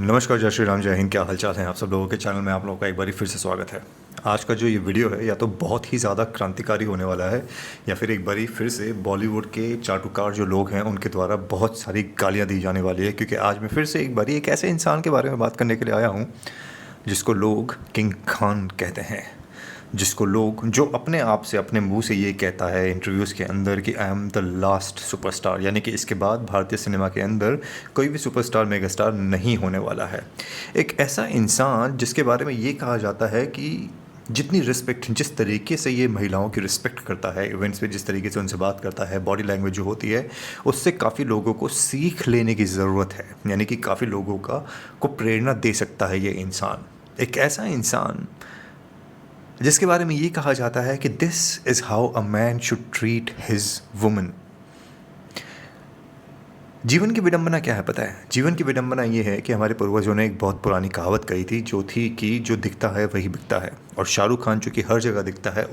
नमस्कार, जय श्री राम, जय हिंद। क्या हालचाल है आप सब लोगों के। चैनल में आप लोगों का एक बार फिर से स्वागत है। आज का जो ये वीडियो है या तो बहुत ही ज़्यादा क्रांतिकारी होने वाला है या फिर एक बारी फिर से बॉलीवुड के चाटुकार जो लोग हैं उनके द्वारा बहुत सारी गालियाँ दी जाने वाली है, क्योंकि आज मैं फिर से एक बारी एक ऐसे इंसान के बारे में बात करने के लिए आया हूँ जिसको लोग किंग खान कहते हैं, जिसको लोग जो अपने आप से अपने मुंह से ये कहता है इंटरव्यूज़ के अंदर कि I am the last superstar, यानी कि इसके बाद भारतीय सिनेमा के अंदर कोई भी सुपरस्टार मेगा स्टार नहीं होने वाला है। एक ऐसा इंसान जिसके बारे में ये कहा जाता है कि जितनी रिस्पेक्ट, जिस तरीके से ये महिलाओं की रिस्पेक्ट करता है, इवेंट्स पे जिस तरीके से उनसे बात करता है, बॉडी लैंग्वेज जो होती है, उससे काफ़ी लोगों को सीख लेने की ज़रूरत है। यानी कि काफ़ी लोगों को प्रेरणा दे सकता है ये इंसान। एक ऐसा इंसान जिसके बारे में ये कहा जाता है कि this is how a man should treat his woman. जीवन की विडंबना क्या है पता है? जीवन की विडंबना ये है कि हमारे पूर्वजों ने एक बहुत पुरानी कहावत कही थी, जो थी कि जो दिखता है वही बिकता है। और शाहरुख खान चूँकि हर जगह दिखता है,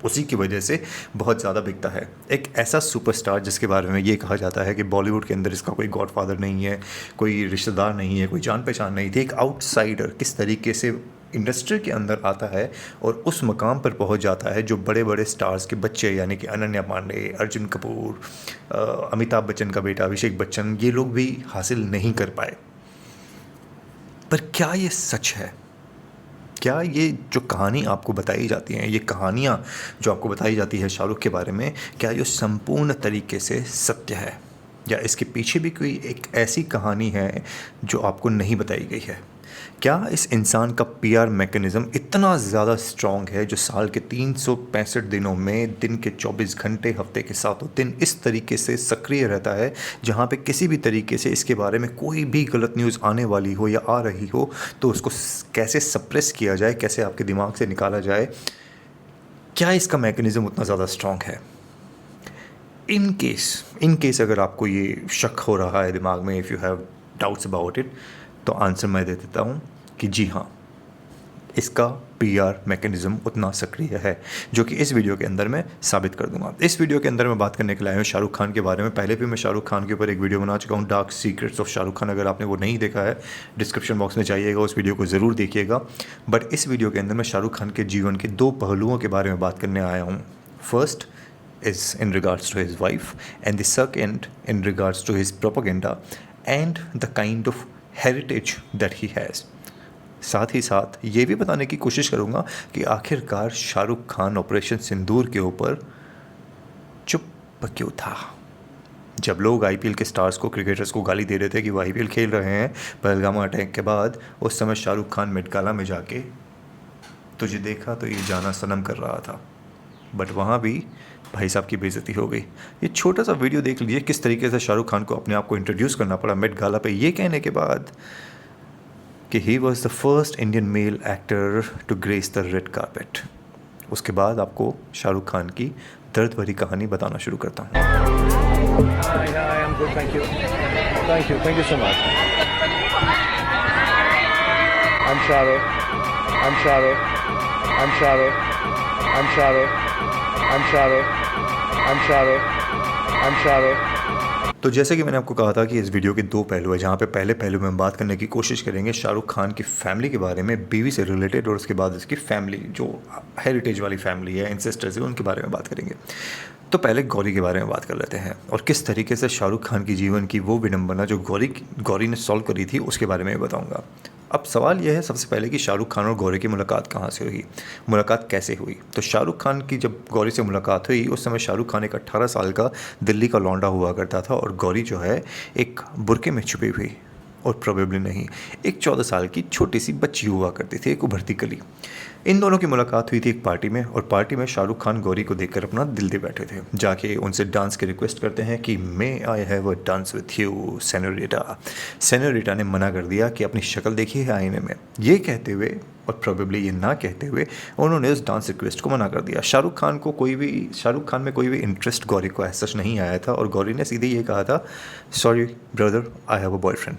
उसी की वजह से बहुत ज़्यादा बिकता है। एक ऐसा सुपरस्टार जिसके बारे में ये कहा जाता है कि बॉलीवुड के अंदर इसका कोई गॉडफादर नहीं है, कोई रिश्तेदार नहीं है, कोई जान पहचान नहीं थी। एक आउटसाइडर किस तरीके से इंडस्ट्री के अंदर आता है और उस मकाम पर पहुंच जाता है जो बड़े बड़े स्टार्स के बच्चे, यानी कि अनन्या पांडे, अर्जुन कपूर, अमिताभ बच्चन का बेटा अभिषेक बच्चन, ये लोग भी हासिल नहीं कर पाए। पर क्या ये सच है? क्या ये जो कहानी आपको बताई जाती है, ये कहानियाँ जो आपको बताई जाती है शाहरुख के बारे में, क्या ये संपूर्ण तरीके से सत्य है, या इसके पीछे भी कोई एक ऐसी कहानी है जो आपको नहीं बताई गई है? क्या इस इंसान का पीआर मैकेनिज़्म इतना ज़्यादा स्ट्रॉन्ग है जो साल के 365 दिनों में दिन के 24 घंटे हफ्ते के 7 दिन इस तरीके से सक्रिय रहता है, जहाँ पे किसी भी तरीके से इसके बारे में कोई भी गलत न्यूज़ आने वाली हो या आ रही हो तो उसको कैसे सप्रेस किया जाए, कैसे आपके दिमाग से निकाला जाए? क्या इसका मैकेनिज़्म उतना ज़्यादा स्ट्रॉन्ग है? इन केस अगर आपको ये शक हो रहा है दिमाग में, if you have doubts about it, तो आंसर मैं दे देता हूँ कि जी हाँ, इसका पीआर मैकेनिज़्म उतना सक्रिय है, जो कि इस वीडियो के अंदर मैं साबित कर दूंगा। इस वीडियो के अंदर मैं बात करने के लिए आया हूँ शाहरुख खान के बारे में। पहले भी मैं शाहरुख खान के ऊपर एक वीडियो बना चुका हूँ, dark secrets of Shahrukh Khan. अगर आपने वो नहीं देखा है, डिस्क्रिप्शन बॉक्स में जाइएगा, उस वीडियो को ज़रूर देखिएगा। बट इस वीडियो के अंदर मैं शाहरुख खान के जीवन के 2 पहलुओं के बारे में बात करने आया हूँ। First is in regards to his wife, and the second in regards to his propaganda and the kind of heritage that he has. साथ ही साथ ये भी बताने की कोशिश करूँगा कि आखिरकार शाहरुख खान ऑपरेशन सिंदूर के ऊपर चुप क्यों था। जब लोग आईपीएल के स्टार्स को, क्रिकेटर्स को गाली दे रहे थे कि वो आईपीएल खेल रहे हैं पहलगाम अटैक के बाद, उस समय शाहरुख खान मेट गाला में जाके तुझे देखा तो ये जाना सनम कर रहा था। बट वहाँ भी भाई साहब की बेइज्जती हो गई। ये छोटा सा वीडियो देख लीजिए किस तरीके से शाहरुख खान को अपने आप को इंट्रोड्यूस करना पड़ा मेट गाला पे, ये कहने के बाद कि he was the first Indian male actor to grace the red carpet. उसके बाद आपको शाहरुख खान की दर्द भरी कहानी बताना शुरू करता हूँ। Hi, I'm good, thank you. Thank you so much. I'm Shahrukh. I'm Shahrukh. I'm Shahrukh. I'm Shahrukh. I'm Shahrukh. I'm Shahrukh. I'm Shahrukh. तो जैसे कि मैंने आपको कहा था कि इस वीडियो के 2 पहलू हैं, जहाँ पे पहले पहलू में हम बात करने की कोशिश करेंगे शाहरुख खान की फैमिली के बारे में, बीवी से रिलेटेड, और उसके बाद इसकी फैमिली जो हेरिटेज वाली फैमिली है, इंसेस्टर्स है, उनके बारे में बात करेंगे। तो पहले गौरी के बारे में बात कर लेते हैं और किस तरीके से शाहरुख खान की जीवन की वो विडंबना जो गौरी ने सॉल्व करी थी उसके बारे में बताऊँगा। अब सवाल यह है सबसे पहले कि शाहरुख खान और गौरी की मुलाकात कहाँ से हुई, मुलाकात कैसे हुई? तो शाहरुख खान की जब गौरी से मुलाकात हुई उस समय शाहरुख खान एक 18 साल का दिल्ली का लौंडा हुआ करता था और गौरी जो है एक बुर्के में छुपी हुई और प्रोबेबली नहीं, एक 14 साल की छोटी सी बच्ची हुआ करती थी, एक उभरती कली। इन दोनों की मुलाकात हुई थी एक पार्टी में, और पार्टी में शाहरुख खान गौरी को देखकर अपना दिल दे बैठे थे। जाके उनसे डांस की रिक्वेस्ट करते हैं कि may I have a dance with you senorita. Senorita ने मना कर दिया कि अपनी शक्ल देखी है आईने में। ये कहते हुए और प्रोबेबली ये ना कहते हुए उन्होंने उस डांस रिक्वेस्ट को मना कर दिया। शाहरुख खान में कोई भी इंटरेस्ट गौरी को ऐसा नहीं आया था और गौरी ने सीधे ये कहा था, sorry brother, I have a boyfriend.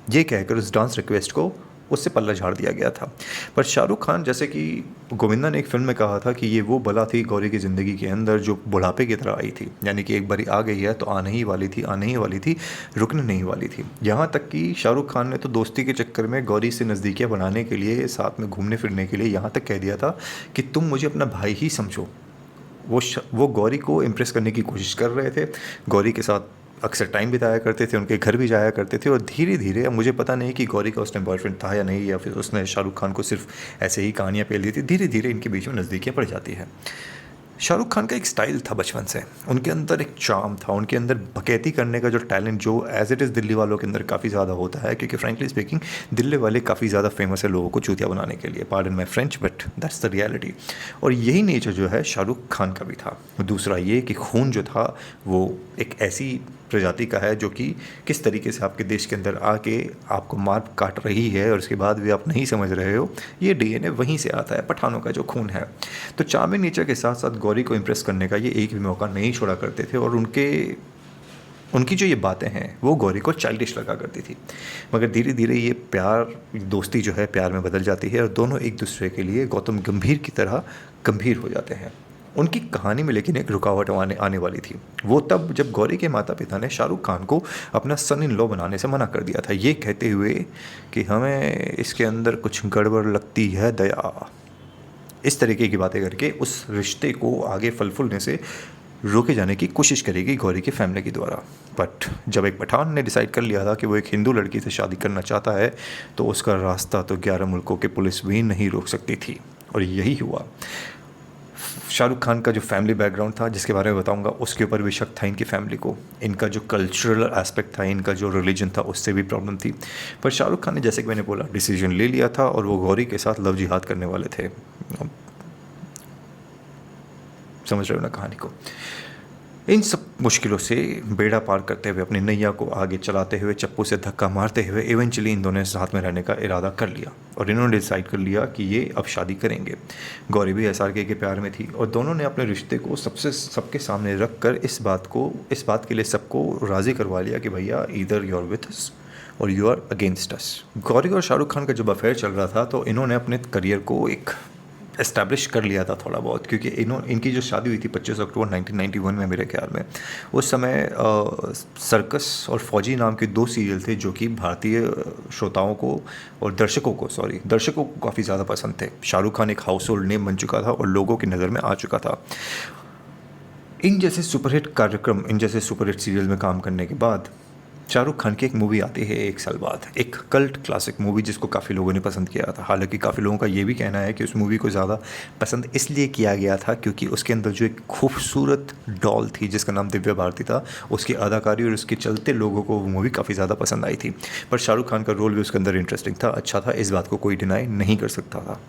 ये कहकर उस डांस रिक्वेस्ट को उससे पल्ला झाड़ दिया गया था। पर शाहरुख खान, जैसे कि गोविंदा ने एक फ़िल्म में कहा था कि ये वो बला थी गौरी की ज़िंदगी के अंदर जो बुढ़ापे की तरह आई थी, यानी कि एक बारी आ गई है तो आने ही वाली थी, आने ही वाली थी, रुकने नहीं वाली थी। यहाँ तक कि शाहरुख खान ने तो दोस्ती के चक्कर में गौरी से नज़दीकियाँ बनाने के लिए, साथ में घूमने फिरने के लिए यहाँ तक कह दिया था कि तुम मुझे अपना भाई ही समझो। वो गौरी को इम्प्रेस करने की कोशिश कर रहे थे, गौरी के साथ अक्सर टाइम बिताया करते थे, उनके घर भी जाया करते थे, और धीरे धीरे, अब मुझे पता नहीं कि गौरी का उस टाइम बॉयफ्रेंड था या नहीं, या फिर उसने शाहरुख खान को सिर्फ ऐसे ही कहानियाँ पेल दी थी, धीरे धीरे इनके बीच में नज़दीकियाँ पड़ जाती है। शाहरुख खान का एक स्टाइल था बचपन से, उनके अंदर एक चार्म था, उनके अंदर बकैती करने का जो टैलेंट, जो एज इट इज़ दिल्ली वालों के अंदर काफ़ी ज़्यादा होता है, क्योंकि फ्रेंकली स्पीकिंग दिल्ली वाले काफ़ी ज़्यादा फेमस है लोगों को चूतिया बनाने के लिए, pardon my French but that's the reality. और यही नेचर जो है शाहरुख खान का भी था। दूसरा ये कि खून जो था वो एक ऐसी प्रजाति का है जो कि किस तरीके से आपके देश के अंदर आके आपको मार काट रही है और उसके बाद भी आप नहीं समझ रहे हो, ये डीएनए वहीं से आता है, पठानों का जो खून है। तो चार्मिंग नेचर के साथ साथ गौरी को इम्प्रेस करने का ये एक भी मौका नहीं छोड़ा करते थे, और उनकी जो ये बातें हैं वो गौरी को चाइल्डिश लगा करती थी। मगर धीरे धीरे ये प्यार, दोस्ती जो है प्यार में बदल जाती है, और दोनों एक दूसरे के लिए गौतम गंभीर की तरह गंभीर हो जाते हैं। उनकी कहानी में लेकिन एक रुकावट आने वाली थी, वो तब जब गौरी के माता पिता ने शाहरुख खान को अपना सन इन लॉ बनाने से मना कर दिया था, ये कहते हुए कि हमें इसके अंदर कुछ गड़बड़ लगती है दया। इस तरीके की बातें करके उस रिश्ते को आगे फल फूलने से रोके जाने की कोशिश करेगी गौरी की फैमिली के द्वारा। बट जब एक पठान ने डिसाइड कर लिया था कि वो एक हिंदू लड़की से शादी करना चाहता है, तो उसका रास्ता तो 11 मुल्कों के पुलिस भी नहीं रोक सकती थी, और यही हुआ। शाहरुख खान का जो फैमिली बैकग्राउंड था, जिसके बारे में बताऊंगा, उसके ऊपर भी शक था इनकी फैमिली को। इनका जो कल्चरल एस्पेक्ट था, इनका जो रिलीजन था, उससे भी प्रॉब्लम थी। पर शाहरुख खान ने, जैसे कि मैंने बोला, डिसीजन ले लिया था, और वो गौरी के साथ लव जिहाद करने वाले थे। समझ रहे हो ना कहानी को। इन सब मुश्किलों से बेड़ा पार करते हुए, अपनी नैया को आगे चलाते हुए, चप्पू से धक्का मारते हुए, इवेंचुअली इन दोनों ने साथ में रहने का इरादा कर लिया, और इन्होंने डिसाइड कर लिया कि ये अब शादी करेंगे। गौरी भी एसआरके के प्यार में थी, और दोनों ने अपने रिश्ते को सबके सामने रख कर इस बात के लिए सबको राज़ी करवा लिया कि भैया either you are with us और you are against us. Gauri और शाहरुख खान का जब अफेयर चल रहा था, तो इन्होंने अपने करियर को एक एस्टैब्लिश कर लिया था थोड़ा बहुत, क्योंकि इनकी जो शादी हुई थी 25 अक्टूबर 1991 में मेरे ख्याल में, उस समय सर्कस और फौजी नाम के 2 सीरियल थे जो कि भारतीय श्रोताओं को और दर्शकों को काफ़ी ज़्यादा पसंद थे। शाहरुख खान एक हाउस होल्ड नेम बन चुका था और लोगों की नज़र में आ चुका था। इन जैसे सुपरहिट कार्यक्रम, इन जैसे सुपरहिट सीरियल में काम करने के बाद शाहरुख खान की एक मूवी आती है 1 साल बाद, एक कल्ट क्लासिक मूवी जिसको काफ़ी लोगों ने पसंद किया था। हालांकि काफ़ी लोगों का ये भी कहना है कि उस मूवी को ज़्यादा पसंद इसलिए किया गया था क्योंकि उसके अंदर जो एक खूबसूरत डॉल थी जिसका नाम दिव्या भारती था, उसकी अदाकारी और उसके चलते लोगों को वो मूवी काफ़ी ज़्यादा पसंद आई थी। पर शाहरुख खान का रोल भी उसके अंदर इंटरेस्टिंग था, अच्छा था, इस बात को कोई डिनाई नहीं कर सकता था।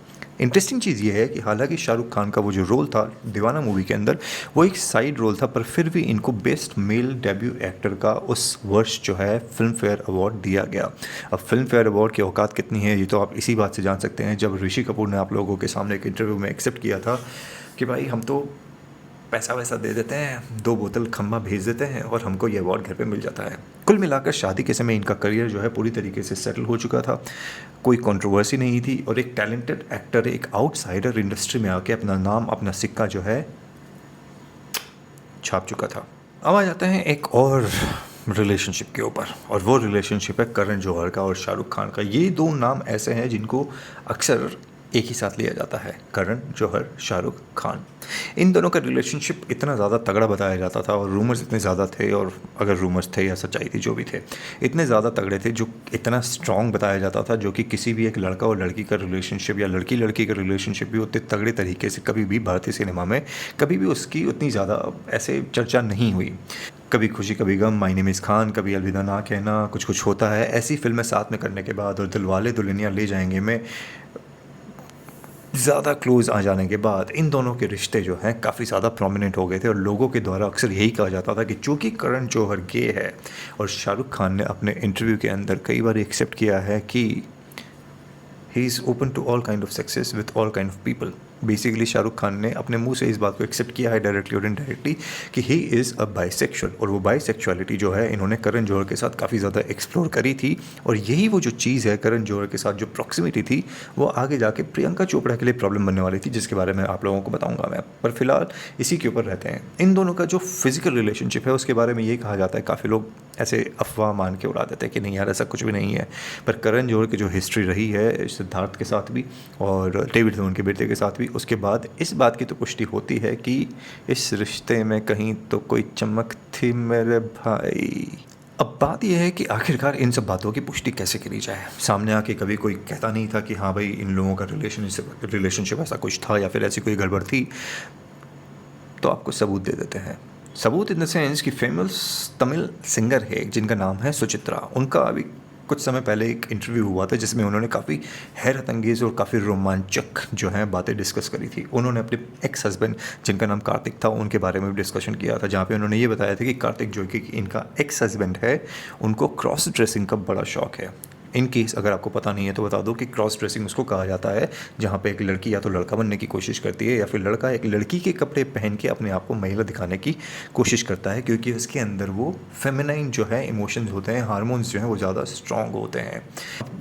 इंटरेस्टिंग चीज़ ये है कि हालांकि शाहरुख खान का वो जो रोल था दीवाना मूवी के अंदर, वो एक साइड रोल था, पर फिर भी इनको बेस्ट मेल डेब्यू एक्टर का उस वर्ष जो है फिल्म फेयर अवार्ड दिया गया। अब फिल्म फेयर अवार्ड की औकात कितनी है ये तो आप इसी बात से जान सकते हैं, जब ऋषि कपूर ने आप लोगों के सामने एक इंटरव्यू में एक्सेप्ट किया था कि भाई हम तो पैसा वैसा दे देते हैं, 2 बोतल खम्मा भेज देते हैं और हमको ये अवार्ड घर पे मिल जाता है। कुल मिलाकर शादी के समय इनका करियर जो है पूरी तरीके से सेटल हो चुका था, कोई कंट्रोवर्सी नहीं थी, और एक टैलेंटेड एक्टर, एक आउटसाइडर इंडस्ट्री में आके अपना नाम, अपना सिक्का जो है छाप चुका था। अब आ जाते हैं एक और रिलेशनशिप के ऊपर, और वो रिलेशनशिप है करण जौहर का और शाहरुख खान का। ये 2 नाम ऐसे हैं जिनको अक्सर एक ही साथ लिया जाता है, करण जौहर, शाहरुख खान। इन दोनों का रिलेशनशिप इतना ज़्यादा तगड़ा बताया जाता था, और रूमर्स इतने ज़्यादा थे, और अगर रूमर्स थे या सच्चाई थी जो भी थे, इतने ज़्यादा तगड़े थे, जो इतना स्ट्रॉन्ग बताया जाता था, जो कि किसी भी एक लड़का और लड़की का रिलेशनशिप या लड़की लड़की का रिलेशनशिप भी उतने तगड़े तरीके से कभी भी भारतीय सिनेमा में कभी भी उसकी उतनी ज़्यादा ऐसे चर्चा नहीं हुई। कभी खुशी कभी गम, माय नेम इज़ खान, कभी अलविदा ना कहना, कुछ कुछ होता है, ऐसी फिल्में साथ में करने के बाद, और दिलवाले दुल्हनिया ले जाएंगे में ज़्यादा क्लोज़ आ जाने के बाद इन दोनों के रिश्ते जो हैं काफ़ी ज़्यादा प्रोमिनेंट हो गए थे, और लोगों के द्वारा अक्सर यही कहा जाता था कि चूँकि करण जौहर गे है, और शाहरुख खान ने अपने इंटरव्यू के अंदर कई बार एक्सेप्ट किया है कि he is open to all kind of sexes with all kind of people. Basically Shahrukh Khan ने अपने मुंह से इस बात को एक्सेप्ट किया है डायरेक्टली और इनडायरेक्टली कि ही इज़ अ बाइसेक्सुअल, और वो बाइसेक्सुअलिटी जो है इन्होंने करण जौहर के साथ काफ़ी ज़्यादा एक्सप्लोर करी थी, और यही वो जो चीज़ है करण जौहर के साथ जो प्रॉक्सिमिटी थी वो आगे जाके प्रियंका चोपड़ा के लिए प्रॉब्लम बनने वाली थी, जिसके बारे में आप लोगों को बताऊंगा मैं। पर फिलहाल इसी के ऊपर रहते हैं। इन दोनों का जो फिजिकल रिलेशनशिप है उसके बारे में ये कहा जाता है, काफ़ी लोग ऐसे अफवाह मान के उड़ा देते हैं कि नहीं यार ऐसा कुछ भी नहीं है, पर करण जौहर की जो हिस्ट्री रही है सिद्धार्थ के साथ भी और डेविड धवन के बेटे के साथ भी, उसके बाद इस बात की तो पुष्टि होती है कि इस रिश्ते में कहीं तो कोई चमक थी मेरे भाई। अब बात यह है कि आखिरकार इन सब बातों की पुष्टि कैसे करी जाए। सामने आके कभी कोई कहता नहीं था कि हाँ भाई इन लोगों का रिलेशनशिप ऐसा कुछ था या फिर ऐसी कोई गड़बड़ थी, तो आपको सबूत दे देते हैं। सबूत इन द सेंस कि फेमस तमिल सिंगर है जिनका नाम है सुचित्रा। उनका अभी कुछ समय पहले एक इंटरव्यू हुआ था जिसमें उन्होंने काफ़ी हैरत अंगेज़ और काफ़ी रोमांचक जो है बातें डिस्कस करी थी। उन्होंने अपने एक्स हस्बैंड जिनका नाम कार्तिक था उनके बारे में भी डिस्कशन किया था, जहाँ पे उन्होंने ये बताया था कि कार्तिक जो कि इनका एक्स हस्बैंड है उनको क्रॉस ड्रेसिंग का बड़ा शौक है। इन केस अगर आपको पता नहीं है तो बता दो कि क्रॉस ड्रेसिंग उसको कहा जाता है जहाँ पे एक लड़की या तो लड़का बनने की कोशिश करती है या फिर लड़का एक लड़की के कपड़े पहन के अपने आप को महिला दिखाने की कोशिश करता है, क्योंकि उसके अंदर वो फेमिनाइन जो है इमोशंस होते हैं, हार्मोन्स जो हैं वो ज़्यादा स्ट्रॉन्ग होते हैं।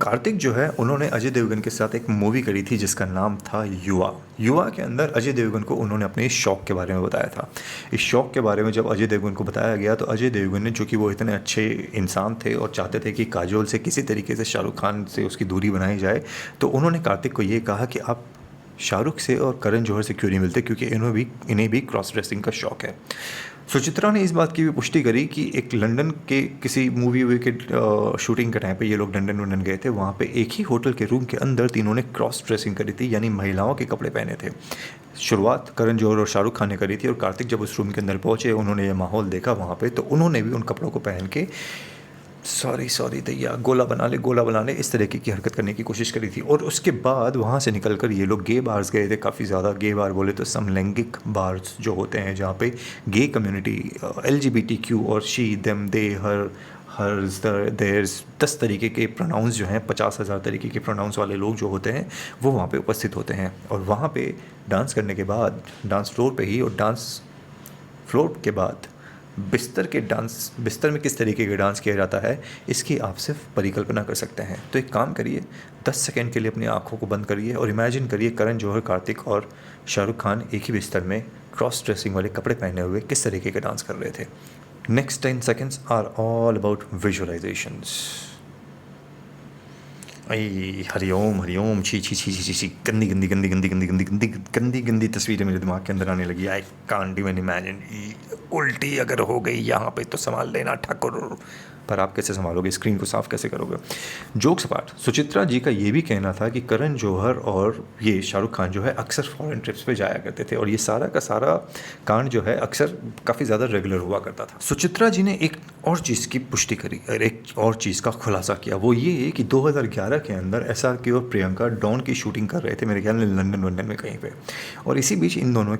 कार्तिक जो है उन्होंने अजय देवगन के साथ एक मूवी करी थी जिसका नाम था युवा। युवा के अंदर अजय देवगन को उन्होंने अपने इस शौक के बारे में बताया था। इस शौक के बारे में जब अजय देवगन को बताया गया तो अजय देवगन ने, जो कि वो इतने अच्छे इंसान थे और चाहते थे कि काजोल से किसी तरीके से शाहरुख खान से उसकी दूरी बनाई जाए, तो उन्होंने कार्तिक को ये कहा कि आप शाहरुख से और करण जौहर से क्यों नहीं मिलते, क्योंकि इन्हें भी क्रॉस ड्रेसिंग का शौक है। सुचित्रा ने इस बात की भी पुष्टि करी कि एक लंदन के किसी मूवी के शूटिंग के टाइम पे ये लोग लंदन गए थे, वहाँ पे एक ही होटल के रूम के अंदर तीनों ने क्रॉस ड्रेसिंग करी थी, यानी महिलाओं के कपड़े पहने थे। शुरुआत करण जौहर और शाहरुख खान ने करी थी और कार्तिक जब उस रूम के अंदर पहुँचे, उन्होंने ये माहौल देखा वहाँ पे, तो उन्होंने भी उन कपड़ों को पहन के सॉरी दैया गोला बना ले इस तरीके की हरकत करने की कोशिश करी थी। और उसके बाद वहाँ से निकलकर ये लोग गे बार्स गए थे, काफ़ी ज़्यादा गे बार बोले तो समलैंगिक बार्स जो होते हैं जहाँ पे गे कम्युनिटी LGBTQ और she them they her theirs 10 तरीके के प्रोनाउंस जो हैं, 50,000 तरीके के प्रोनाउंस वाले लोग जो होते हैं वो वहाँ पे उपस्थित होते हैं। और वहाँ पे डांस करने के बाद डांस फ्लोर पे ही, और डांस फ्लोर के बाद बिस्तर में किस तरीके का डांस किया जाता है इसकी आप सिर्फ परिकल्पना कर सकते हैं। तो एक काम करिए, 10 सेकंड के लिए अपनी आंखों को बंद करिए और इमेजिन करिए करण जौहर, कार्तिक और शाहरुख खान एक ही बिस्तर में क्रॉस ड्रेसिंग वाले कपड़े पहने हुए किस तरीके का डांस कर रहे थे। Next 10 seconds are all about visualisations. Hariom छी गंदी तस्वीरें मेरे दिमाग के अंदर आने लगी। आई कांट इवन इमेजिन, उल्टी अगर हो गई यहाँ पे तो संभाल लेना ठाकुर। पर आप कैसे संभालोगे, स्क्रीन को साफ कैसे करोगे। जोक्स अपार्ट, सुचित्रा जी का ये भी कहना था कि करण जौहर और ये शाहरुख खान जो है अक्सर फॉरेन ट्रिप्स पे जाया करते थे और ये सारा का सारा कांड जो है अक्सर काफ़ी ज़्यादा रेगुलर हुआ करता था। सुचित्रा जी ने एक और चीज़ की पुष्टि करी और एक और चीज़ का खुलासा किया, वो ये कि 2011 के अंदर SRK और प्रियंका डॉन की शूटिंग कर रहे थे, मेरे ख्याल में लंदन में कहीं पर, और इसी बीच इन दोनों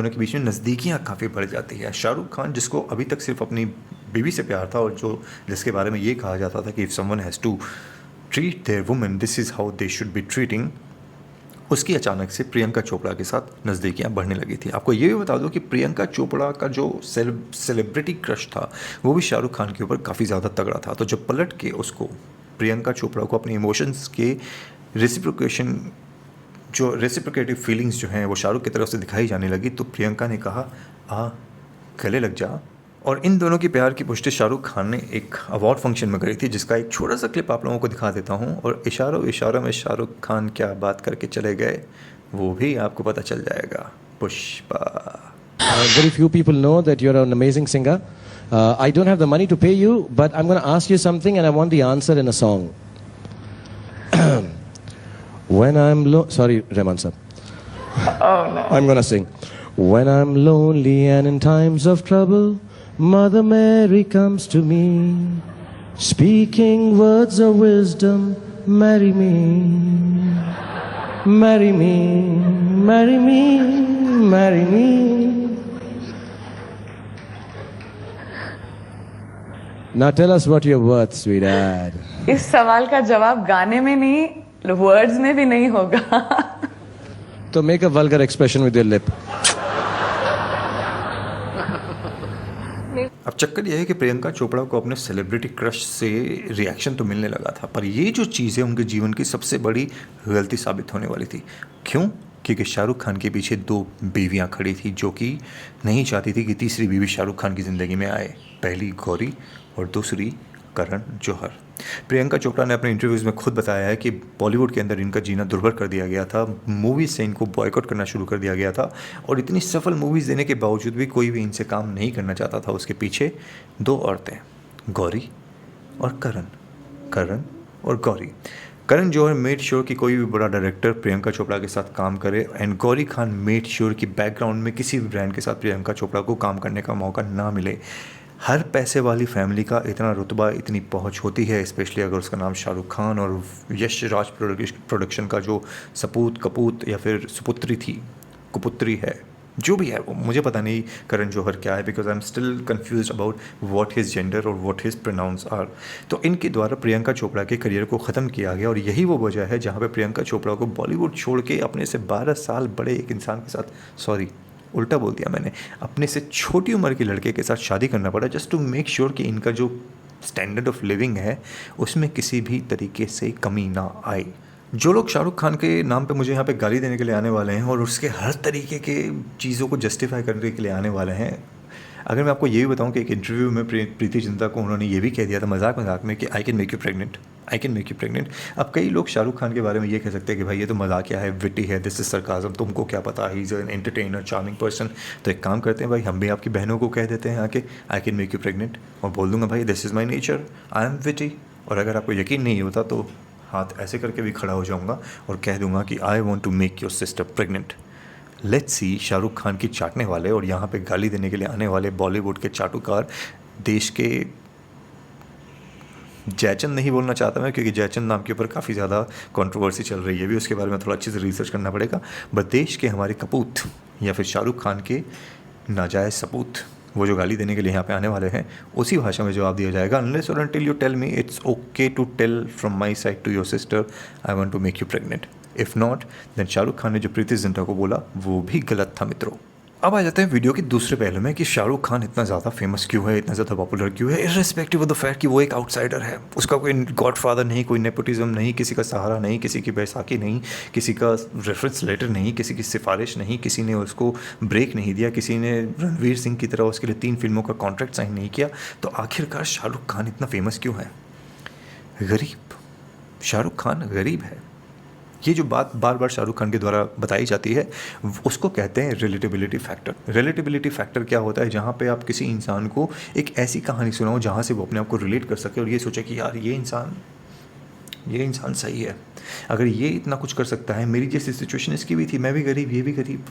के बीच में नज़दीकियाँ काफ़ी बढ़ जाती है। शाहरुख खान जिसको अभी तक सिर्फ अपनी बीवी से प्यार था और जिसके बारे में ये कहा जाता था कि if someone has to treat their women this is how they should be treating, उसकी अचानक से प्रियंका चोपड़ा के साथ नज़दीकियाँ बढ़ने लगी थी। आपको ये भी बता दो कि प्रियंका चोपड़ा का जो सेलिब्रिटी क्रश था वो भी शाहरुख खान के ऊपर काफ़ी ज़्यादा तगड़ा था। तो जब पलट के उसको प्रियंका चोपड़ा को अपने इमोशंस के रेसिप्रोकेटिव फीलिंग्स जो हैं वो शाहरुख की तरफ से दिखाई जाने लगी, तो प्रियंका ने कहा गले लग जा। और इन दोनों की प्यार की पुष्टि शाहरुख खान ने एक अवार्ड फंक्शन में करी थी, जिसका एक छोटा सा क्लिप आप लोगों को दिखा देता हूं, और इशारों में शाहरुख खान क्या बात करके चले गए वो भी आपको पता चल जाएगा। Pushpa. Very few people know that you're an amazing singer. I don't have the money to pay you, but I'm going to ask you something and I want the answer in a song. When I'm sorry, Rahman sir. Oh no. I'm going to sing. When I'm lonely and in times of trouble, Mother Mary comes to me, speaking words of wisdom, marry me, marry me, marry me, marry me. Now tell us what you're worth, sweetheart. इस सवाल का जवाब गाने में नहीं, words में भी नहीं होगा। तो make a vulgar expression with your lip. अब चक्कर यह है कि प्रियंका चोपड़ा को अपने सेलिब्रिटी क्रश से रिएक्शन तो मिलने लगा था, पर ये जो चीज़ है उनके जीवन की सबसे बड़ी गलती साबित होने वाली थी। क्यों? क्योंकि शाहरुख खान के पीछे 2 बीवियां खड़ी थी जो कि नहीं चाहती थी कि तीसरी बीवी शाहरुख खान की ज़िंदगी में आए। पहली गौरी और दूसरी करण जौहर। प्रियंका चोपड़ा ने अपने इंटरव्यूज़ में खुद बताया है कि बॉलीवुड के अंदर इनका जीना दुर्भर कर दिया गया था, मूवीज़ से इनको बॉयकॉट करना शुरू कर दिया गया था, और इतनी सफल मूवीज़ देने के बावजूद भी कोई भी इनसे काम नहीं करना चाहता था। उसके पीछे 2 औरतें, गौरी और करण और गौरी। करण जौहर मेड श्योर कि कोई भी बड़ा डायरेक्टर प्रियंका चोपड़ा के साथ काम करे, and Gauri Khan made sure कि बैकग्राउंड में किसी भी ब्रांड के साथ प्रियंका चोपड़ा को काम करने का मौका ना मिले। हर पैसे वाली फैमिली का इतना रुतबा, इतनी पहुंच होती है, स्पेशली अगर उसका नाम शाहरुख खान और यश राज प्रोडक्शन का जो कपूत या फिर कुपुत्री है, जो भी है वो, मुझे पता नहीं करण जौहर क्या है, because I am still confuse about what his gender और व्हाट हिज प्रोनाउंस आर। तो इनके द्वारा प्रियंका चोपड़ा के करियर को ख़त्म किया गया, और यही वो वजह है जहाँ पे प्रियंका चोपड़ा को बॉलीवुड छोड़ के अपने से 12 साल बड़े एक इंसान के साथ, सॉरी उल्टा बोल दिया मैंने, अपने से छोटी उम्र के लड़के के साथ शादी करना पड़ा, जस्ट टू मेक श्योर कि इनका जो स्टैंडर्ड ऑफ लिविंग है उसमें किसी भी तरीके से कमी ना आए। जो लोग शाहरुख खान के नाम पे मुझे यहाँ पे गाली देने के लिए आने वाले हैं और उसके हर तरीके के चीज़ों को जस्टिफाई करने के लिए आने वाले हैं, अगर मैं आपको ये भी बताऊं कि एक इंटरव्यू में प्रीति जिंटा को उन्होंने ये भी कह दिया था मजाक में कि I can make you pregnant. अब कई लोग शाहरुख खान के बारे में ये कह सकते हैं कि भाई ये तो मजाकिया है, विटी है, दिस इज सरकाज़म, तुमको क्या पता, he is an entertainer, charming person. तो एक काम करते हैं भाई, हम भी आपकी बहनों को कह देते हैं आके I can make you pregnant, और बोल दूंगा भाई this is my nature, I am witty. और अगर आपको यकीन नहीं होता तो हाथ ऐसे करके भी खड़ा हो जाऊंगा और कह दूंगा कि I want to make your sister pregnant. Let's see Shahrukh Khan की चाटने वाले और यहाँ पे गाली देने के लिए आने वाले बॉलीवुड के चाटुकार, देश के जयचंद नहीं बोलना चाहता मैं क्योंकि जयचंद नाम के ऊपर काफ़ी ज़्यादा कंट्रोवर्सी चल रही है, भी उसके बारे में थोड़ा अच्छे से रिसर्च करना पड़ेगा, बट देश के हमारे कपूत या फिर शाहरुख खान के नाजायज़ सपूत, वो जो गाली देने के लिए यहाँ पे आने वाले हैं, उसी भाषा में जवाब दिया जाएगा, अनलेस और until you tell me it's okay to tell from my side to your sister I want to make you pregnant. If not then Shahrukh Khan ने जो प्रीति जिंटा को बोला वो भी गलत था मित्रों। अब आ जाते हैं वीडियो के दूसरे पहलू में कि शाहरुख खान इतना ज़्यादा फेमस क्यों है, इतना ज़्यादा पॉपुलर क्यों है, इर्रेस्पेक्टिव ऑफ द फैक्ट कि वो एक आउटसाइडर है, उसका कोई गॉडफादर नहीं, कोई नेपोटिज्म नहीं, किसी का सहारा नहीं, किसी की बैसाखी नहीं, किसी का रेफरेंस लेटर नहीं, किसी की सिफारिश नहीं, किसी ने उसको ब्रेक नहीं दिया, किसी ने रणवीर सिंह की तरह उसके लिए 3 फिल्मों का कॉन्ट्रैक्ट साइन नहीं किया। तो आखिरकार शाहरुख खान इतना फेमस क्यों है? गरीब, शाहरुख खान गरीब है। ये जो बात बार बार शाहरुख खान के द्वारा बताई जाती है उसको कहते हैं रिलेटेबिलिटी फैक्टर। रिलेटेबिलिटी फैक्टर क्या होता है? जहाँ पे आप किसी इंसान को एक ऐसी कहानी सुनाओ जहाँ से वो अपने आप को रिलेट कर सके और ये सोचे कि यार ये इंसान सही है, अगर ये इतना कुछ कर सकता है, मेरी जैसी सिचुएशन इसकी भी थी, मैं भी गरीब, ये भी गरीब,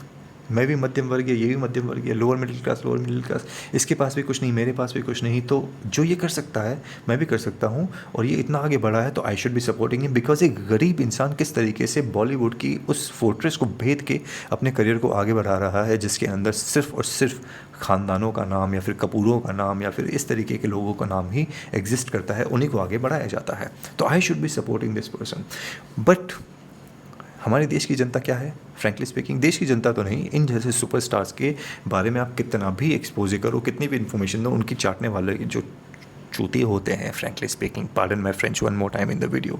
मैं भी मध्यम वर्गीय, ये भी मध्यम वर्गीय, लोअर मिडिल क्लास, इसके पास भी कुछ नहीं, मेरे पास भी कुछ नहीं, तो जो ये कर सकता है मैं भी कर सकता हूँ, और ये इतना आगे बढ़ा है तो I should be supporting him. Because एक गरीब इंसान किस तरीके से बॉलीवुड की उस फोर्ट्रेस को भेद के अपने करियर को आगे बढ़ा रहा है, जिसके अंदर सिर्फ और सिर्फ ख़ानदानों का नाम या फिर कपूरों का नाम या फिर इस तरीके के लोगों का नाम ही एग्जिस्ट करता है, उन्हीं को आगे बढ़ाया जाता है। तो I should be supporting this person. But हमारे देश की जनता क्या है? फ्रैंकली स्पीकिंग, देश की जनता तो नहीं, इन जैसे सुपरस्टार्स के बारे में आप कितना भी एक्सपोज करो, कितनी भी इन्फॉर्मेशन दो, उनकी चाटने वाले जो चूतिए होते हैं, frankly speaking, pardon my French one more time in the video,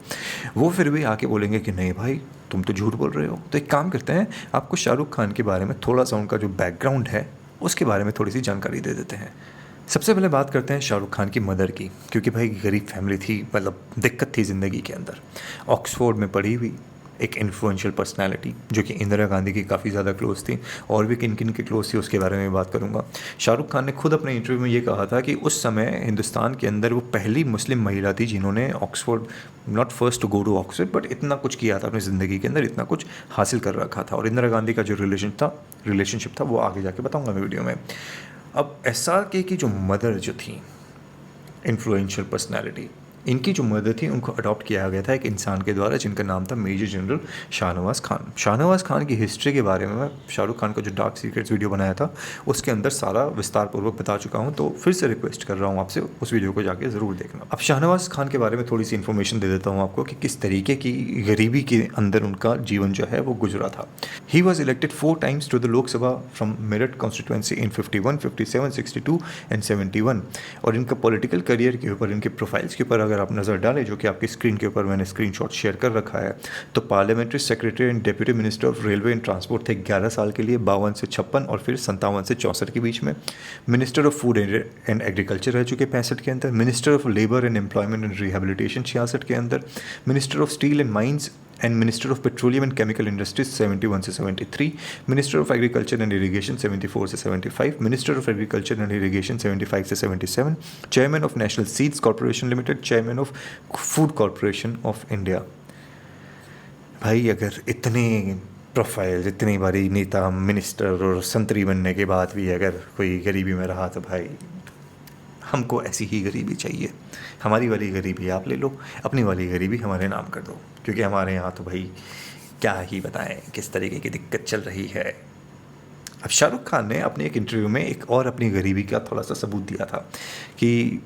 वो फिर भी आके बोलेंगे कि नहीं भाई तुम तो झूठ बोल रहे हो। तो एक काम करते हैं, आपको शाहरुख खान के बारे में थोड़ा सा उनका जो बैकग्राउंड है उसके बारे में थोड़ी सी जानकारी दे देते हैं। सबसे पहले बात करते हैं शाहरुख खान की मदर की, क्योंकि भाई गरीब फैमिली थी, मतलब दिक्कत थी ज़िंदगी के अंदर। ऑक्सफोर्ड में पढ़ी हुई एक इन्फ्लुएंशियल पर्सनालिटी जो कि इंदिरा गांधी की काफ़ी ज़्यादा क्लोज थी, और भी किन किन के क्लोज थी उसके बारे में बात करूंगा। शाहरुख खान ने खुद अपने इंटरव्यू में ये कहा था कि उस समय हिंदुस्तान के अंदर वो पहली मुस्लिम महिला थी जिन्होंने Oxford, not first to go to Oxford, but इतना कुछ किया था अपनी ज़िंदगी के अंदर, इतना कुछ हासिल कर रखा था। और इंदिरा गांधी का जो रिलेशनशिप था वो आगे जाके बताऊँगा मैं वीडियो में। अब SRK की जो मदर जो थी, इन्फ्लुएंशियल पर्सनैलिटी, इनकी जो मदर थी उनको अडॉप्ट किया गया था एक इंसान के द्वारा जिनका नाम था मेजर जनरल शाहनवाज़ खान। शाहनवाज़ खान की हिस्ट्री के बारे में मैं शाहरुख खान का जो डार्क सीक्रेट्स वीडियो बनाया था उसके अंदर सारा विस्तार पूर्वक बता चुका हूँ, तो फिर से रिक्वेस्ट कर रहा हूँ आपसे उस वीडियो को जाके ज़रूर देखना। अब शाहनवाज़ खान के बारे में थोड़ी सी इन्फॉर्मेशन दे देता हूँ आपको कि किस तरीके की गरीबी के अंदर उनका जीवन जो है वो गुजरा था। He was elected 4 times to the Lok Sabha from Meerut constituency in 51, 57, 62 and 71। और इनका पॉलिटिकल करियर के ऊपर, इनके प्रोफाइल्स के ऊपर अगर आप नज़र डालें, जो कि आपकी स्क्रीन के ऊपर मैंने स्क्रीनशॉट शेयर कर रखा है, तो parliamentary secretary and deputy minister of railway and transport थे 11 साल के लिए, 52 से 56 और फिर 57 से 64 के बीच में। Minister of food and agriculture रह चुके 65 के अंदर। Minister of labour and employment and rehabilitation 66 के अंदर। Minister of steel and mines and minister of petroleum and chemical industries 71 से 73। Minister of agriculture and irrigation 74 से 75। Minister of agriculture and irrigation 75 से 77। Chairman of national seeds corporation limited, chairman of food corporation of India. भाई अगर इतने profile, इतनी बारी नेता, minister और संतरी बनने के बाद भी अगर कोई गरीबी में रहा तो भाई हमको ऐसी ही गरीबी चाहिए। हमारी वाली गरीबी आप ले लो, अपनी वाली गरीबी हमारे नाम कर दो, क्योंकि हमारे यहाँ तो भाई क्या ही बताएं किस तरीके की दिक्कत चल रही है। अब शाहरुख खान ने अपने एक इंटरव्यू में एक और अपनी गरीबी का थोड़ा सा सबूत दिया था कि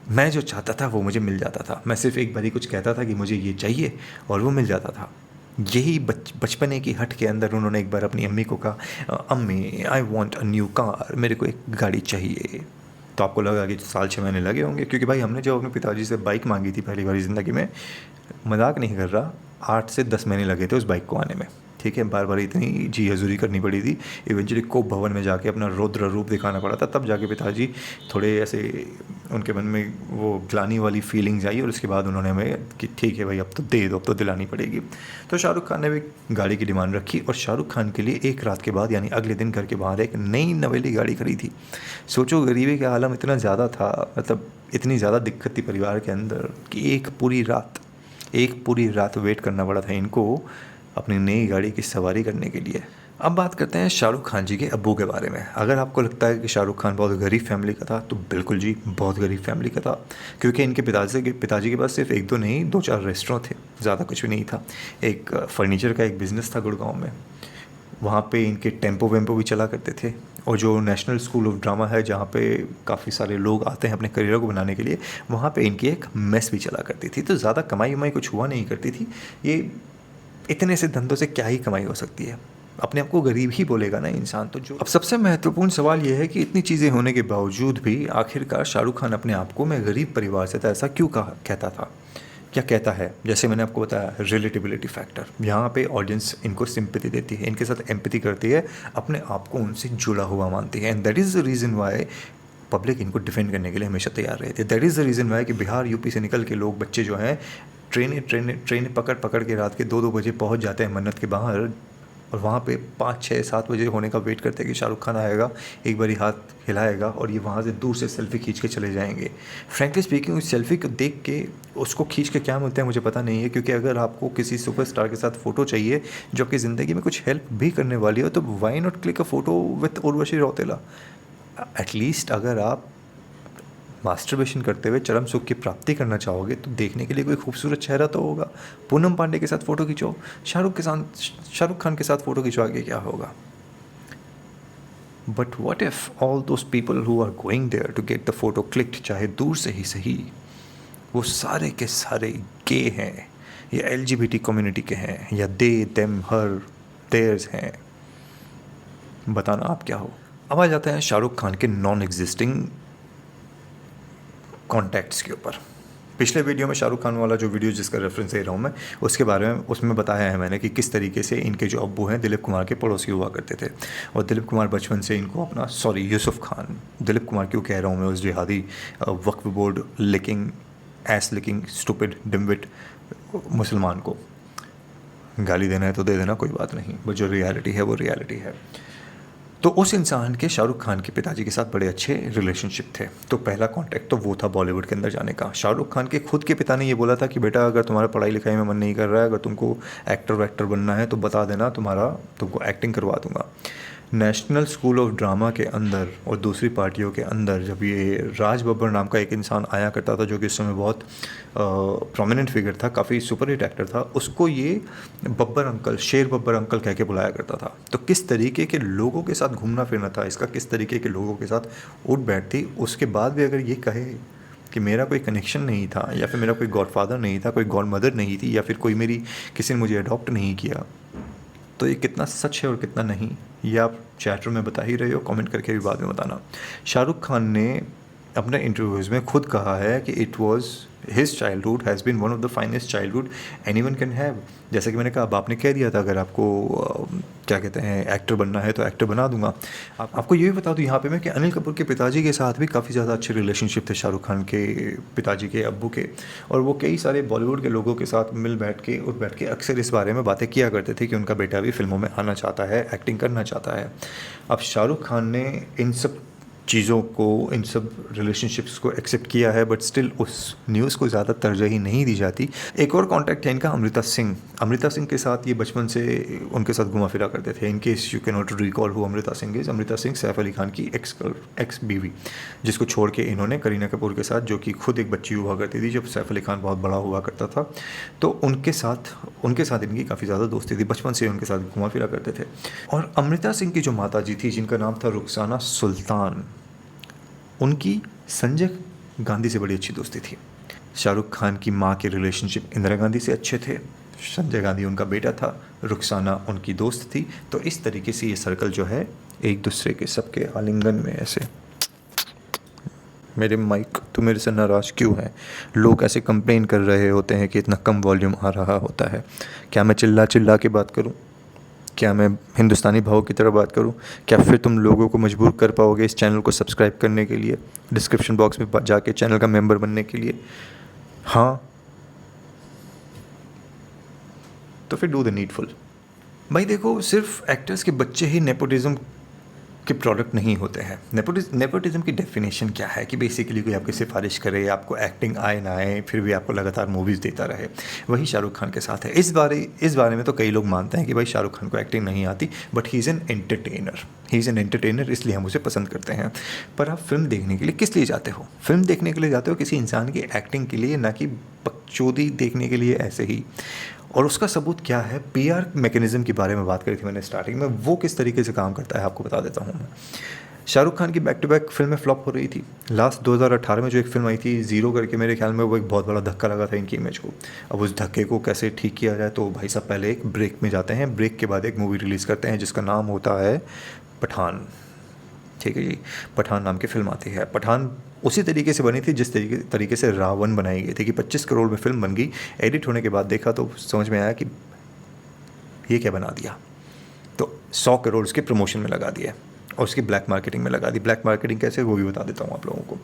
मैं जो चाहता था वो मुझे मिल जाता था। मैं सिर्फ एक बारी कुछ कहता था कि मुझे ये चाहिए और वो मिल जाता था। यही बचपने की हट के अंदर उन्होंने एक बार अपनी अम्मी को कहा, अम्मी I want a new car, मेरे को एक गाड़ी चाहिए। तो आपको लगा कि 6 महीने लगे होंगे, क्योंकि भाई हमने जब अपने पिताजी से बाइक मांगी थी पहली बार ज़िंदगी में, मजाक नहीं कर रहा, 8 से 10 महीने लगे थे उस बाइक को आने में। ठीक है, बार बार इतनी जी हजूरी करनी पड़ी थी। इवेंचुअली कोप भवन में जाके अपना रौद्र रूप दिखाना पड़ा था, तब जाके पिताजी थोड़े ऐसे, उनके मन में वो ग्लानी वाली फीलिंग्स आई और उसके बाद उन्होंने हमें कि ठीक है भाई अब तो दे दो, अब तो दिलानी पड़ेगी। तो शाहरुख खान ने भी गाड़ी की डिमांड रखी और शाहरुख खान के लिए एक रात के बाद यानी अगले दिन घर के बाहर एक नई नवेली गाड़ी खरीदी। सोचो गरीबी का आलम इतना ज़्यादा था, मतलब इतनी ज़्यादा दिक्कत थी परिवार के अंदर कि एक पूरी रात वेट करना पड़ा था इनको अपनी नई गाड़ी की सवारी करने के लिए। अब बात करते हैं शाहरुख खान जी के अब्बू के बारे में। अगर आपको लगता है कि शाहरुख खान बहुत गरीब फैमिली का था, तो बिल्कुल जी बहुत गरीब फैमिली का था, क्योंकि इनके पिताजी के पास सिर्फ 1-2 नहीं 2-4 रेस्टोरेंट थे, ज़्यादा कुछ भी नहीं था। एक फर्नीचर का एक बिज़नेस था गुड़गांव में, वहाँ पे इनके टेम्पो वेम्पो भी चला करते थे। और जो नेशनल स्कूल ऑफ ड्रामा है जहाँ पे काफ़ी सारे लोग आते हैं अपने करियर को बनाने के लिए, वहाँ पे इनकी एक मेस भी चला करती थी। तो ज़्यादा कमाई वमाई कुछ हुआ नहीं करती थी। ये इतने से धंधों से क्या ही कमाई हो सकती है, अपने आप को गरीब ही बोलेगा ना इंसान तो। जो अब सबसे महत्वपूर्ण सवाल यह है कि इतनी चीज़ें होने के बावजूद भी आखिरकार शाहरुख खान अपने आप को मैं गरीब परिवार से था ऐसा क्यों कहता था, क्या कहता है। जैसे मैंने आपको बताया, रिलेटिबिलिटी फैक्टर, यहाँ पे ऑडियंस इनको सिंपैथी देती है, इनके साथ एम्पैथी करती है, अपने आप को उनसे जुड़ा हुआ मानती है। And that is the reason why public इनको डिफेंड करने के लिए हमेशा तैयार रहती है। That is the reason why कि बिहार यूपी से निकल के लोग, बच्चे जो हैं, ट्रेनें पकड़ के रात के 2-2 बजे पहुँच जाते हैं मन्नत के बाहर, और वहाँ पे 5, 6, 7 बजे होने का वेट करते हैं कि शाहरुख खान आएगा, एक बारी हाथ हिलाएगा और ये वहाँ से दूर से सेल्फ़ी खींच के चले जाएंगे। फ्रैंकली स्पीकिंग, उस सेल्फ़ी को देख के उसको खींच के क्या मिलता है मुझे पता नहीं है, क्योंकि अगर आपको किसी सुपरस्टार के साथ फ़ोटो चाहिए जो आपकी ज़िंदगी में कुछ हेल्प भी करने वाली हो, तो why not click a photo with Urvashi Rautela. At least अगर आप मास्टरबेशन करते हुए चरम सुख की प्राप्ति करना चाहोगे तो देखने के लिए कोई खूबसूरत चेहरा तो होगा। पूनम पांडे के साथ फ़ोटो खींचो, शाहरुख खान के साथ फ़ोटो खिंचवा के क्या होगा। But what if all those people who are going there to get the photo clicked, चाहे दूर से ही सही, वो सारे के सारे गे हैं या LGBT कम्युनिटी के हैं या दे देम हर देयर्स हैं, बताना आप क्या हो। अब आ जाते हैं शाहरुख खान के नॉन एग्जिस्टिंग कॉन्टैक्ट्स के ऊपर। पिछले वीडियो में शाहरुख खान वाला जो वीडियो जिसका रेफरेंस दे रहा हूँ मैं, उसके बारे में उसमें बताया है मैंने कि किस तरीके से इनके जो अब्बू हैं दिलीप कुमार के पड़ोसी हुआ करते थे, और दिलीप कुमार बचपन से इनको अपना यूसुफ खान, दिलीप कुमार क्यों कह रहा हूँ मैं, उस जिहादी वक्फ बोर्ड लिकिंग स्टूपिड डिम्बिट मुसलमान को गाली देना है तो दे देना, कोई बात नहीं, बट जो रियलिटी है वो रियलिटी है। तो उस इंसान के शाहरुख खान के पिताजी के साथ बड़े अच्छे रिलेशनशिप थे। तो पहला कांटेक्ट तो वो था बॉलीवुड के अंदर जाने का। शाहरुख खान के खुद के पिता ने ये बोला था कि बेटा अगर तुम्हारा पढ़ाई लिखाई में मन नहीं कर रहा है, अगर तुमको एक्टर बनना है तो बता देना, तुमको एक्टिंग करवा दूंगा। नेशनल स्कूल ऑफ ड्रामा के अंदर और दूसरी पार्टियों के अंदर जब ये राज बब्बर नाम का एक इंसान आया करता था, जो कि उस समय बहुत प्रोमिनेंट फिगर था, काफ़ी सुपर हिट एक्टर था, उसको ये बब्बर अंकल, शेर बब्बर अंकल कह के बुलाया करता था। तो किस तरीके के लोगों के साथ घूमना फिरना था इसका, किस तरीके के लोगों के साथ उठ बैठ थी, उसके बाद भी अगर ये कहे कि मेरा कोई कनेक्शन नहीं था, या फिर मेरा कोई गॉडफादर नहीं था, कोई गॉड मदर नहीं थी, या फिर कोई मेरी किसी ने मुझे अडॉप्ट नहीं किया, तो ये कितना सच है और कितना नहीं, ये आप चैट रूम में बता ही रहे हो, कमेंट करके भी बाद में बताना। शाहरुख खान ने अपने इंटरव्यूज़ में खुद कहा है कि it was his childhood has been one of the finest childhood anyone can have. जैसे कि मैंने कहा, अब आपने कह दिया था अगर आपको क्या कहते हैं एक्टर बनना है तो एक्टर बना दूंगा। आपको ये भी बता दूं यहाँ पे मैं कि अनिल कपूर के पिताजी के साथ भी काफ़ी ज़्यादा अच्छे रिलेशनशिप थे शाहरुख खान के पिताजी के, अब्बू के, और वो कई सारे बॉलीवुड के लोगों के साथ मिल बैठ के उठ बैठ के अक्सर इस बारे में बातें किया करते थे कि उनका बेटा भी फिल्मों में आना चाहता है, एक्टिंग करना चाहता है। अब शाहरुख खान ने इन सब चीज़ों को, इन सब रिलेशनशिप्स को एक्सेप्ट किया है, बट स्टिल उस न्यूज़ को ज़्यादा तरजीह नहीं दी जाती। एक और कॉन्टैक्ट है इनका अमृता सिंह। अमृता सिंह के साथ ये बचपन से उनके साथ घुमा फिरा करते थे। In case you can not recall who Amrita Singh is, Amrita Singh Saif Ali Khan की एक्स बीवी, जिसको छोड़ के इन्होंने करीना कपूर के साथ, जो कि खुद एक बच्ची हुआ करती थी जब सैफ अली खान बहुत बड़ा हुआ करता था, तो उनके साथ इनकी काफ़ी ज़्यादा दोस्ती थी, बचपन से उनके साथ घुमा फिरा करते थे। और अमृता सिंह की जो माता जी थी, जिनका नाम था रुखसाना सुल्तान, उनकी संजय गांधी से बड़ी अच्छी दोस्ती थी। शाहरुख खान की माँ के रिलेशनशिप इंदिरा गांधी से अच्छे थे, संजय गांधी उनका बेटा था, रुखसाना उनकी दोस्त थी। तो इस तरीके से ये सर्कल जो है एक दूसरे के सबके आलिंगन में ऐसे। मेरे माइक, तो मेरे से नाराज़ क्यों है? लोग ऐसे कंप्लेन कर रहे होते हैं कि इतना कम वॉल्यूम आ रहा होता है। क्या मैं चिल्ला चिल्ला के बात करूं? क्या मैं हिंदुस्तानी भाव की तरह बात करूं? क्या फिर तुम लोगों को मजबूर कर पाओगे इस चैनल को सब्सक्राइब करने के लिए, डिस्क्रिप्शन बॉक्स में जाके चैनल का मेंबर बनने के लिए? हाँ, तो फिर डू द नीडफुल। भाई देखो, सिर्फ एक्टर्स के बच्चे ही नेपोटिज्म के प्रोडक्ट नहीं होते हैं। नेपोटिज्म की डेफिनेशन क्या है कि बेसिकली कोई आपकी सिफारिश करे, आपको एक्टिंग आए ना आए, फिर भी आपको लगातार मूवीज़ देता रहे। वही शाहरुख खान के साथ है। इस बारे में तो कई लोग मानते हैं कि भाई शाहरुख खान को एक्टिंग नहीं आती, but he is an entertainer, इसलिए हम उसे पसंद करते हैं। पर आप फिल्म देखने के लिए किस लिए जाते हो? फिल्म देखने के लिए जाते हो किसी इंसान की एक्टिंग के लिए, ना कि बकचोदी देखने के लिए ऐसे ही। और उसका सबूत क्या है? पीआर मैकेनिज़्म के बारे में बात करी थी मैंने स्टार्टिंग में, वो किस तरीके से काम करता है आपको बता देता हूँ मैं। शाहरुख खान की बैक टू बैक फिल्में फ्लॉप हो रही थी। लास्ट 2018 में जो एक फिल्म आई थी ज़ीरो करके, मेरे ख्याल में वो एक बहुत बड़ा धक्का लगा था इनकी इमेज को। अब उस धक्के को कैसे ठीक किया जाए, तो भाई साहब पहले एक ब्रेक में जाते हैं, ब्रेक के बाद एक मूवी रिलीज़ करते हैं जिसका नाम होता है पठान। ठीक है जी, पठान नाम की फिल्म आती है। पठान उसी तरीके से बनी थी जिस तरीके से रावण बनाई गई थी, कि 25 करोड़ में फिल्म बन गई। एडिट होने के बाद देखा तो समझ में आया कि ये क्या बना दिया, तो 100 करोड़ उसके प्रमोशन में लगा दिया और उसकी ब्लैक मार्केटिंग में लगा दी। ब्लैक मार्केटिंग कैसे, वो भी बता देता हूँ आप लोगों को।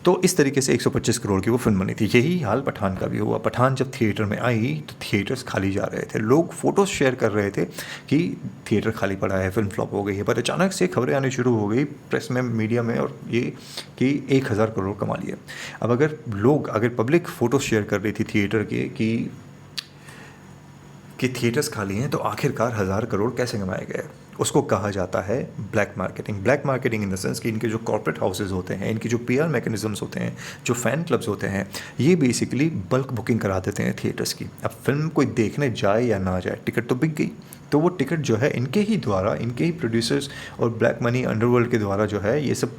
तो इस तरीके से 125 करोड़ की वो फिल्म बनी थी। यही हाल पठान का भी हुआ। पठान जब थिएटर में आई तो थिएटर्स खाली जा रहे थे, लोग फ़ोटोज़ शेयर कर रहे थे कि थिएटर खाली पड़ा है, फिल्म फ्लॉप हो गई है। पर अचानक से खबरें आनी शुरू हो गई प्रेस में, मीडिया में, और ये कि 1000 करोड़ कमा लिए। अब अगर पब्लिक फ़ोटोज़ शेयर कर रही थी थिएटर के कि थिएटर्स खाली हैं, तो आखिरकार 1000 करोड़ कैसे कमाए गए? उसको कहा जाता है black marketing. Black marketing in the sense कि इनके जो कॉर्पोरेट हाउसेज होते हैं, इनकी जो पीआर मैकेनिज्म्स होते हैं, जो फ़ैन क्लब्स होते हैं, ये बेसिकली बल्क बुकिंग करा देते हैं थिएटर्स की। अब फिल्म कोई देखने जाए या ना जाए, टिकट तो बिक गई, तो वो टिकट जो है इनके ही द्वारा, इनके ही प्रोड्यूसर्स और ब्लैक मनी अंडरवर्ल्ड के द्वारा जो है ये सब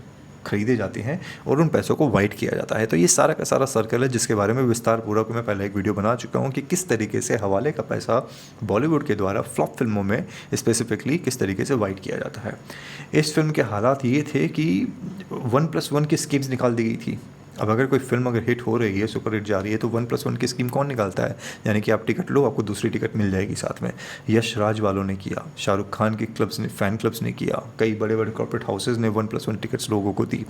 खरीदे जाते हैं और उन पैसों को वाइट किया जाता है। तो ये सारा का सारा सर्कल है, जिसके बारे में विस्तार पूर्वक मैं पहले एक वीडियो बना चुका हूँ कि किस तरीके से हवाले का पैसा बॉलीवुड के द्वारा फ्लॉप फिल्मों में स्पेसिफिकली किस तरीके से वाइट किया जाता है। इस फिल्म के हालात ये थे कि 1+1 की स्कीम्स निकाल दी गई थी। अब अगर कोई फिल्म अगर हिट हो रही है, सुपर हिट जा रही है, तो 1+1 की स्कीम कौन निकालता है? यानी कि आप टिकट लो, आपको दूसरी टिकट मिल जाएगी साथ में। यश राज वालों ने किया, शाहरुख खान के क्लब्स ने, फ़ैन क्लब्स ने किया, कई बड़े बड़े कॉर्पोरेट हाउसेज ने 1+1 टिकट्स लोगों को दी।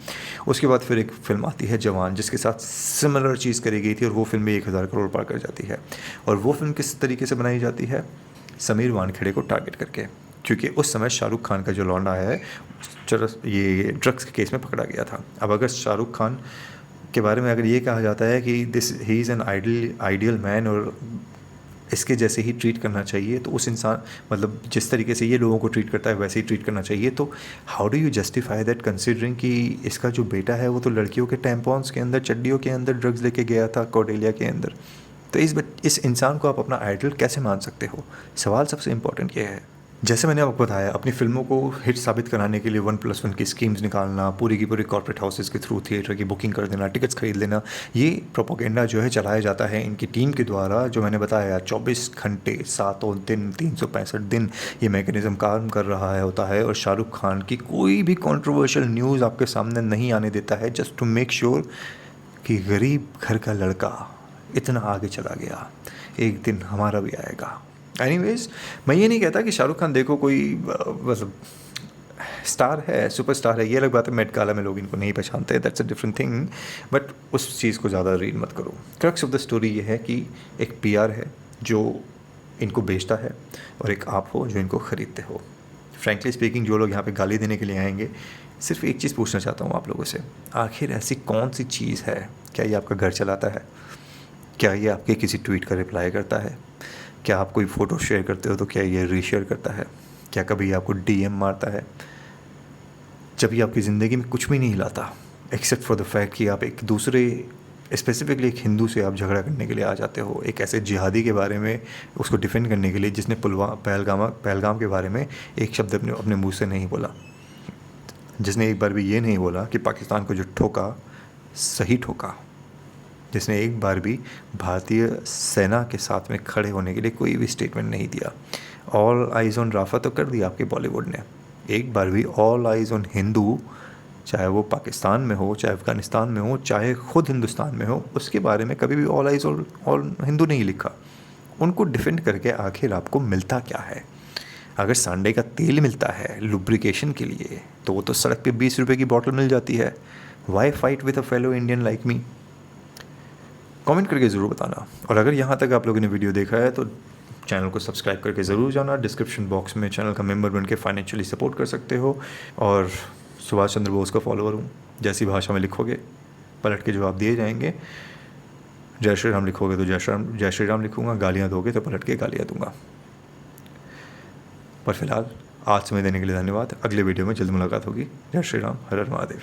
उसके बाद फिर एक फिल्म आती है जवान, जिसके साथ सिमिलर चीज़ करी गई थी और वो फिल्म भी 1000 करोड़ पार कर जाती है। और वो फिल्म किस तरीके से बनाई जाती है? समीर वानखेड़े को टारगेट करके, क्योंकि उस समय शाहरुख खान का जो लौंडा है ये ड्रग्स के केस में पकड़ा गया था। अब अगर शाहरुख खान के बारे में अगर ये कहा जाता है कि he is an ideal man और इसके जैसे ही ट्रीट करना चाहिए, तो उस इंसान मतलब जिस तरीके से ये लोगों को ट्रीट करता है वैसे ही ट्रीट करना चाहिए। तो how do you justify that considering कि इसका जो बेटा है वो तो लड़कियों के टैम्पॉन्स के अंदर, चड्डियों के अंदर ड्रग्स लेके गया था कॉर्डेलिया के अंदर। तो इस इंसान को आप अपना आइडल कैसे मान सकते हो? सवाल सबसे इम्पोर्टेंट ये है। जैसे मैंने आपको बताया, अपनी फ़िल्मों को हिट साबित कराने के लिए 1+1 की स्कीम्स निकालना, पूरी की पूरी कॉर्पोरेट हाउसेस के थ्रू थिएटर की बुकिंग कर देना, टिकट्स खरीद लेना, ये प्रोपोगेंडा जो है चलाया जाता है इनकी टीम के द्वारा। जो मैंने बताया 24 घंटे 7 दिन 365 दिन ये मैकेनिज़्म काम कर रहा है होता है, और शाहरुख खान की कोई भी कंट्रोवर्शियल न्यूज़ आपके सामने नहीं आने देता है, जस्ट टू मेक श्योर कि गरीब घर का लड़का इतना आगे चला गया, एक दिन हमारा भी आएगा। एनीवेज, मैं ये नहीं कहता कि शाहरुख खान देखो कोई मतलब स्टार है, सुपरस्टार है, ये अलग बात है, मेट गाला में लोग इनको नहीं पहचानते, that's a different thing, but उस चीज़ को ज़्यादा रीड मत करो। क्रक्स ऑफ द स्टोरी ये है कि एक पीआर है जो इनको बेचता है, और एक आप हो जो इनको ख़रीदते हो। फ्रैंकली स्पीकिंग, जो लोग यहाँ पे गाली देने के लिए आएंगे, सिर्फ एक चीज़ पूछना चाहता हूँ आप लोगों से, आखिर ऐसी कौन सी चीज़ है? क्या ये आपका घर चलाता है? क्या ये आपके किसी ट्वीट का रिप्लाई करता है? क्या आप कोई फ़ोटो शेयर करते हो तो क्या ये रीशेयर करता है? क्या कभी आपको डीएम मारता है? जब ये आपकी ज़िंदगी में कुछ भी नहीं हिलाता एक्सेप्ट फॉर द फैक्ट कि आप एक दूसरे, स्पेसिफिकली एक हिंदू से आप झगड़ा करने के लिए आ जाते हो, एक ऐसे जिहादी के बारे में उसको डिफेंड करने के लिए जिसने पहलगाम के बारे में एक शब्द अपने मुँह से नहीं बोला, जिसने एक बार भी ये नहीं बोला कि पाकिस्तान को जो ठोका सही ठोका, जिसने एक बार भी भारतीय सेना के साथ में खड़े होने के लिए कोई भी स्टेटमेंट नहीं दिया। ऑल आइज़ ऑन राफा तो कर दिया आपके बॉलीवुड ने, एक बार भी ऑल आइज़ ऑन हिंदू, चाहे वो पाकिस्तान में हो, चाहे अफ़गानिस्तान में हो, चाहे ख़ुद हिंदुस्तान में हो, उसके बारे में कभी भी ऑल आइज़ ऑन हिंदू नहीं लिखा। उनको डिफेंड करके आखिर आपको मिलता क्या है? अगर सांडे का तेल मिलता है लुब्रिकेशन के लिए, तो वो तो सड़क पे 20 रुपये की बॉटल मिल जाती है। Why fight with a fellow Indian like me? Comment करके ज़रूर बताना। और अगर यहाँ तक आप लोगों ने वीडियो देखा है तो चैनल को सब्सक्राइब करके ज़रूर जाना। डिस्क्रिप्शन बॉक्स में चैनल का मेंबर बन के फाइनेंशियली सपोर्ट कर सकते हो। और सुभाष चंद्र बोस का फॉलोअर हूँ, जैसी भाषा में लिखोगे पलट के जवाब दिए जाएंगे। जय श्री राम लिखोगे तो जय श्री राम लिखूँगा, गालियाँ दोगे तो पलट के गालियाँ दूँगा। पर फिलहाल आज समय देने के लिए धन्यवाद। अगले वीडियो में जल्द मुलाकात होगी। जय श्री राम, हर हर महादेव।